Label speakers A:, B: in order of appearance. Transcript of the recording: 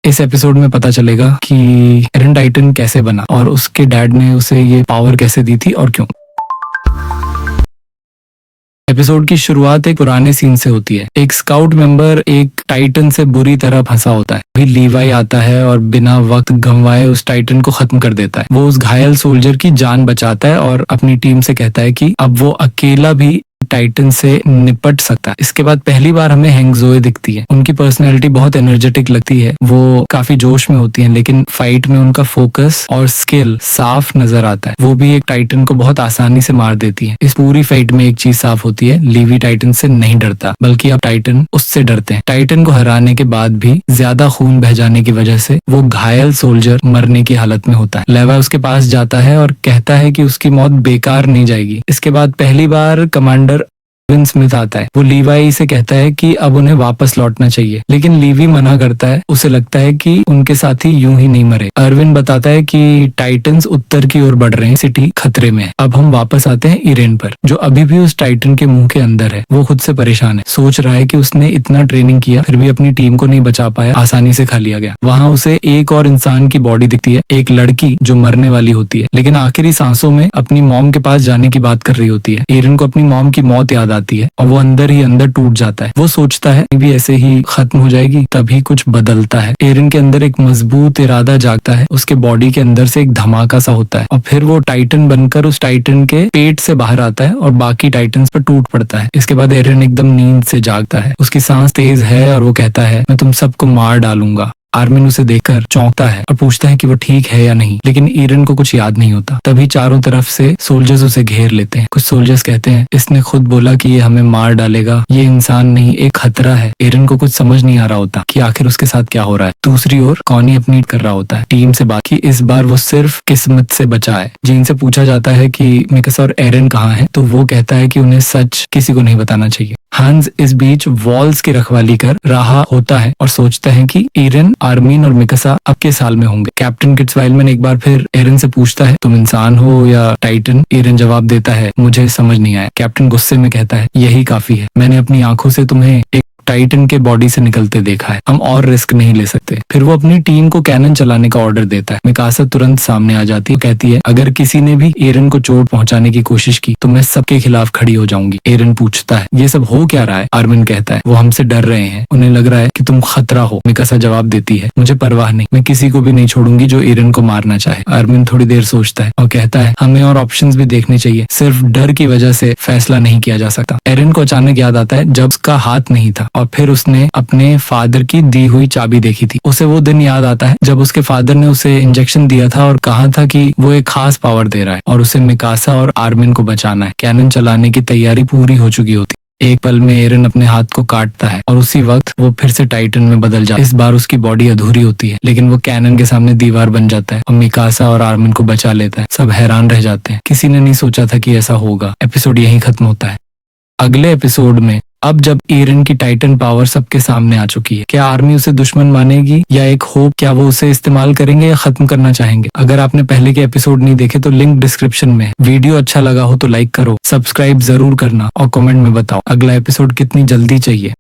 A: इस एपिसोड में पता चलेगा कि एरन टाइटन कैसे बना और उसके डैड ने उसे ये पावर कैसे दी थी और क्यों। एपिसोड की शुरुआत एक पुराने सीन से होती है। एक स्काउट मेंबर एक टाइटन से बुरी तरह फंसा होता है। भी लीवाई आता है और बिना वक्त गंवाए उस टाइटन को खत्म कर देता है। वो उस घायल सोल्जर की जान बचाता है और अपनी टीम से कहता है कि अब वो अकेला भी टाइटन से निपट सकता है। इसके बाद पहली बार हमें हैंगजोए दिखती है। उनकी पर्सनैलिटी बहुत एनर्जेटिक लगती है, वो काफी जोश में होती है, लेकिन फाइट में उनका फोकस और स्किल साफ नजर आता है। वो भी एक टाइटन को बहुत आसानी से मार देती है। इस पूरी फाइट में एक चीज साफ होती है, लीवी टाइटन से नहीं डरता, बल्कि अब टाइटन उससे डरते हैं। टाइटन को हराने के बाद भी ज्यादा खून बह जाने की वजह से वो घायल सोल्जर मरने की हालत में होता है। लेवा उसके पास जाता है और कहता है कि उसकी मौत बेकार नहीं जाएगी। इसके बाद पहली बार कमांडर अर्विन स्मिथ आता है। वो लीवाई से कहता है कि अब उन्हें वापस लौटना चाहिए, लेकिन लीवी मना करता है। उसे लगता है कि उनके साथी यूं ही नहीं मरे। अर्विन बताता है कि टाइटन्स उत्तर की ओर बढ़ रहे हैं, सिटी खतरे में है। अब हम वापस आते हैं इरेन पर, जो अभी भी उस टाइटन के मुंह के अंदर है। वो खुद से परेशान है, सोच रहा है कि उसने इतना ट्रेनिंग किया फिर भी अपनी टीम को नहीं बचा पाया, आसानी से खा लिया गया। वहाँ उसे एक और इंसान की बॉडी दिखती है, एक लड़की जो मरने वाली होती है, लेकिन आखिरी सांसों में अपनी मॉम के पास जाने की बात कर रही होती है। इरेन को अपनी मॉम की मौत याद आती है और वो अंदर ही अंदर टूट जाता है। वो सोचता है भी ऐसे ही खत्म हो जाएगी, तभी कुछ बदलता है। एरन के अंदर एक मजबूत इरादा जागता है। उसके बॉडी के अंदर से एक धमाका सा होता है और फिर वो टाइटन बनकर उस टाइटन के पेट से बाहर आता है और बाकी टाइटन्स पर टूट पड़ता है। इसके बाद एरन एकदम नींद से जागता है। उसकी सांस तेज है और वो कहता है, मैं तुम सबको मार डालूंगा। आर्मिन उसे देखकर चौंकता है और पूछता है कि वो ठीक है या नहीं, लेकिन ईरन को कुछ याद नहीं होता। तभी चारों तरफ से सोल्जर्स उसे घेर लेते हैं। कुछ सोल्जर्स कहते हैं, इसने खुद बोला कि ये हमें मार डालेगा, ये इंसान नहीं एक खतरा है। ईरन को कुछ समझ नहीं आ रहा होता कि आखिर उसके साथ क्या हो रहा है। दूसरी ओर कॉनी अपनी कर रहा होता है टीम से बात की इस बार वो सिर्फ किस्मत से बचा है। जीन से पूछा जाता है कि मिकासा और एरन कहाँ है, तो वो कहता है कि उन्हें सच किसी को नहीं बताना चाहिए। हांस इस बीच वॉल्स की रखवाली कर रहा होता है और सोचता है कि ईरन, आर्मीन और मिकासा अब के साल में होंगे। कैप्टन किट्सवाइलमैन एक बार फिर एरन से पूछता है, तुम इंसान हो या टाइटन? ईरन जवाब देता है, मुझे समझ नहीं आया। कैप्टन गुस्से में कहता है, यही काफी है, मैंने अपनी आंखों से तुम्हें एक टाइटन के बॉडी से निकलते देखा है, हम और रिस्क नहीं ले सकते। फिर वो अपनी टीम को कैनन चलाने का ऑर्डर देता है। मिकासा तुरंत सामने आ जाती है, कहती है, अगर किसी ने भी एरन को चोट पहुंचाने की कोशिश की तो मैं सबके खिलाफ खड़ी हो जाऊंगी। एरन पूछता है, ये सब हो क्या रहा है? आर्मिन कहता है, वो हमसे डर रहे हैं, उन्हें लग रहा है कि तुम खतरा हो। मिकासा जवाब देती है, मुझे परवाह नहीं, मैं किसी को भी नहीं छोड़ूंगी जो एरन को मारना चाहे। आर्मिन थोड़ी देर सोचता है और कहता है, हमें और ऑप्शंस भी देखने चाहिए, सिर्फ डर की वजह से फैसला नहीं किया जा सकता। एरन को अचानक याद आता है जब उसका हाथ नहीं था और फिर उसने अपने फादर की दी हुई चाबी देखी थी। उसे वो दिन याद आता है जब उसके फादर ने उसे इंजेक्शन दिया था और कहा था कि वो एक खास पावर दे रहा है और उसे मिकासा और आर्मिन को बचाना है। कैनन चलाने की तैयारी पूरी हो चुकी होती। एक पल में एरन अपने हाथ को काटता है और उसी वक्त वो फिर से टाइटन में बदल जाता है। इस बार उसकी बॉडी अधूरी होती है, लेकिन वो कैनन के सामने दीवार बन जाता है और मिकासा और आर्मिन को बचा लेता है। सब हैरान रह जाते हैं, किसी ने नहीं सोचा था कि ऐसा होगा। एपिसोड यहीं खत्म होता है। अगले एपिसोड में अब जब एरन की टाइटन पावर सबके सामने आ चुकी है, क्या आर्मी उसे दुश्मन मानेगी या एक होप? क्या वो उसे इस्तेमाल करेंगे या खत्म करना चाहेंगे? अगर आपने पहले के एपिसोड नहीं देखे तो लिंक डिस्क्रिप्शन में है। वीडियो अच्छा लगा हो तो लाइक करो, सब्सक्राइब जरूर करना और कमेंट में बताओ अगला एपिसोड कितनी जल्दी चाहिए।